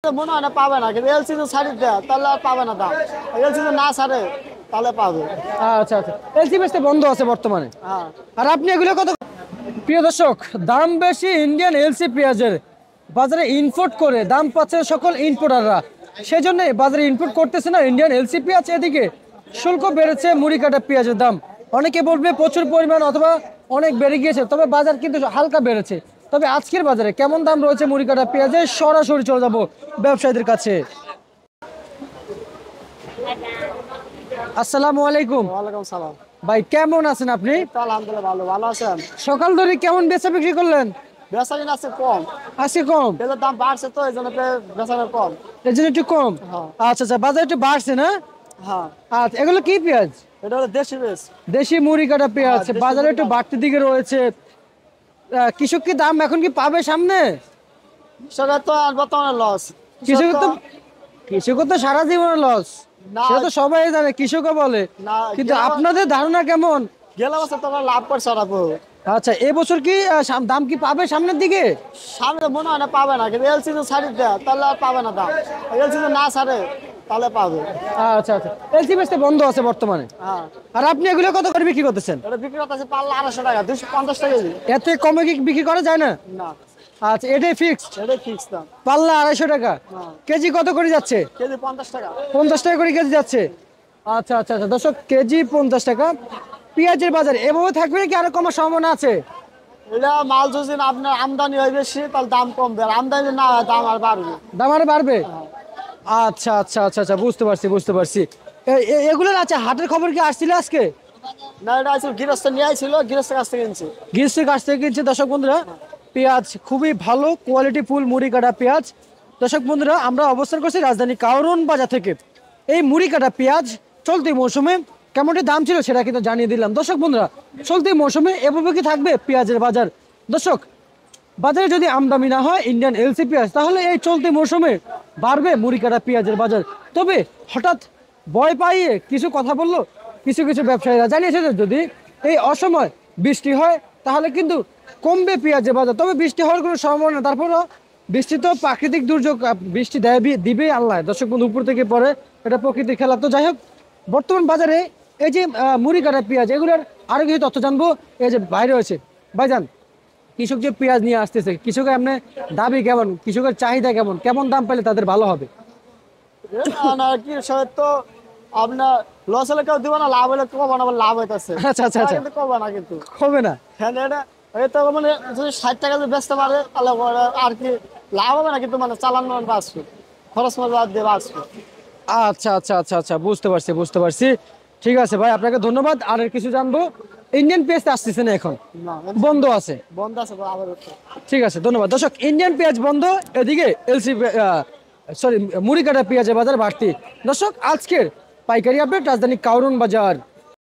মনে হয় না পাবে না, কিন্তু এলসি ছাড়ি দেয় তাহলে আর পাবে না দাম। এলসি না ছাড়ে তাহলে পাবে। আচ্ছা আচ্ছা, এলসি বেচতে বন্ধ আছে বর্তমানে। হ্যাঁ, আর আপনি এগুলো কত? প্রিয় দর্শক, দাম বেশি ইন্ডিয়ান এলসি পেঁয়াজের, বাজারে ইম্পোর্ট করে দাম পাচ্ছে সকল ইম্পোর্টাররা, সেজন্য বাজারে ইম্পোর্ট করতেছে না ইন্ডিয়ান এলসি পেঁয়াজ। এদিকে শুল্ক বেড়েছে মুড়ি কাটা পেঁয়াজের দাম। অনেকে বলবে প্রচুর পরিমাণ অথবা অনেক বেড়ে গিয়েছে, তবে বাজার কিন্তু হালকা বেড়েছে। তবে আজকের বাজারে কেমন দাম রয়েছে মুড়ি কাটা পেঁয়াজের, সরাসরি চলে যাবো ব্যবসায়ীদের কাছে। আসসালামু আলাইকুম। ওয়ালাইকুম সালাম। ভাই কেমন আছেন আপনি? আলহামদুলিল্লাহ ভালো। ভালো আছেন? সকাল ধরে কেমন বেচা বিক্রি করলেন? বেচাকিনা আছে কম। আজকে কম? পেঁয়াজের দাম বাড়ছে তো এই জন্য বেচাকেনা কম। এর জন্য একটু কম। হ্যাঁ। আচ্ছা আচ্ছা, বাজার একটু বাড়ছে না? হ্যাঁ, আচ্ছা, এগুলো কি পেঁয়াজ? এটা হলো দেশি পেঁয়াজ। দেশি মুড়ি কাটা পেঁয়াজ। দেশি বাজারে মুড়ি একটু কাটা। বাড়তির দিকে রয়েছে। কৃষক কি দাম এখন কি পাবে সামনে? কৃষকের তো আর বর্তমানে লস। কৃষকের তো সারা জীবনে লস, না। সেটা তো সবাই জানে, কৃষকও বলে। না, কিন্তু আপনাদের ধারণা কেমন? গেলে বছর তোমরা লাভ করছে ওরা বহু। আচ্ছা, এবছর কি দাম কি পাবে সামনের দিকে? সামনে মনে হয় না পাবে না, কিন্তু এলসি ছাড়ি দেয় তাহলে আর পাবে না দাম। এলসি না ছাড়ে তাহলে পাবে। আচ্ছা আচ্ছা, এলসি বেচতে বন্ধ আছে বর্তমানে। হ্যাঁ, আর আপনি এগুলো কত করে বিক্রি করতেছেন? এটা বিক্রি করতেছে পারলে 250 টাকা, 250 টাকা কেজি। এতে কমে কি বিক্রি করা যায় না? না, আচ্ছা, এটাই ফিক্সড? এটাই ফিক্স দাম। পাল্লা 250 টাকা। হ্যাঁ। কেজি কত করে যাচ্ছে? কেজি 50 টাকা। 50 টাকা করে কেজি যাচ্ছে। আচ্ছা আচ্ছা আচ্ছা দর্শক, কেজি 50 টাকা। পেঁয়াজের বাজার এভাবে থাকবে নাকি আরো কমার সম্ভাবনা আছে? এটা মাল যদি আপনার আমদানি হয় বেশি তাহলে দাম কমবে, আর আমদানি না হয় দাম আর বাড়বে। দাম আরো বাড়বে? আচ্ছা আচ্ছা আচ্ছা আচ্ছা, বুঝতে পারছি বুঝতে পারছি। এগুলোর আচ্ছা, হাটের খবর কি আসছিল আজকে? না, এটা আসলে গৃহস্থ নিয়ে আইছিল, গৃহস্থের কাছ থেকে কিনছে। গ্রীষ্মের কাছ থেকে কিনছে। দর্শক বন্ধুরা, পেঁয়াজ খুবই ভালো কোয়ালিটি ফুল মুড়ি কাটা পেঁয়াজ। দর্শক বন্ধুরা, আমরা অবস্থান করছি রাজধানী কারওয়ান বাজার থেকে। এই মুড়ি কাটা পেঁয়াজ চলতি মৌসুমে কেমনটি দাম ছিল সেটা কিন্তু জানিয়ে দিলাম। দর্শক বন্ধুরা, চলতি মৌসুমে এভাবে কি থাকবে পেঁয়াজের বাজার? দর্শক, বাজারে যদি আমদানি না হয় ইন্ডিয়ান এলসি পেঁয়াজ, তাহলে এই চলতি মৌসুমে বাড়বে মুড়ি কাটা পেঁয়াজের বাজার। তবে হঠাৎ ভয় পাইয়ে কিছু কথা বললো কিছু কিছু ব্যবসায়ীরা, জানিয়েছে যে যদি এই অসময় বৃষ্টি হয় তাহলে কিন্তু কমবে পেঁয়াজের বাজার। তবে বৃষ্টি হওয়ার কোনো সম্ভাবনা না। তারপরও বৃষ্টি তো প্রাকৃতিক দুর্যোগ, বৃষ্টি দেয় দিবেই আল্লাহ। দর্শক বন্ধু, উপর থেকে পরে, এটা প্রকৃতির খেলা। তো যাই হোক, বর্তমান বাজারে এই যে মুড়ি কাটা পেঁয়াজ, এগুলোর আরো কিছু তথ্য জানবো। এই যে বাইরে রয়েছে ভাইজান, কৃষক যে পেঁয়াজ নিয়ে আসতেছে, কৃষকের এমনি দাবি কেমন, কৃষকের চাহিদা কেমন, কেমন দাম পেলে তাদের ভালো হবে? না, কি তো আপনার লস হলে কেউ দিব না, লাভ হলে কমা না, লাভ হইতেছে। আচ্ছা আচ্ছা আচ্ছা, কিন্তু কমা না, কিন্তু হবে না। হ্যাঁ, এটা মানে যদি 60 টাকা যদি বেচতে পারে তাহলে আর কি লাভ হবে না, কিন্তু মানে চালানো বাঁচবে, খরচ মাল বাদ দিয়ে বাঁচবে। আচ্ছা আচ্ছা আচ্ছা আচ্ছা, বুঝতে পারছি বুঝতে পারছি। ঠিক আছে ভাই, আপনাকে ধন্যবাদ। আর কিছু জানবো? ইন্ডিয়ান পেঁয়াজ আসতেছে না এখন, না, বন্ধ আছে। বন্ধ আছে আবার হচ্ছে। ঠিক আছে, ধন্যবাদ। দর্শক, ইন্ডিয়ান পেঁয়াজ বন্ধ, এদিকে এলসি মুড়ি কাটা পেঁয়াজের বাজার বাড়তি। দর্শক, আজকের পাইকারি আপডেট রাজধানী কারওয়ান বাজার।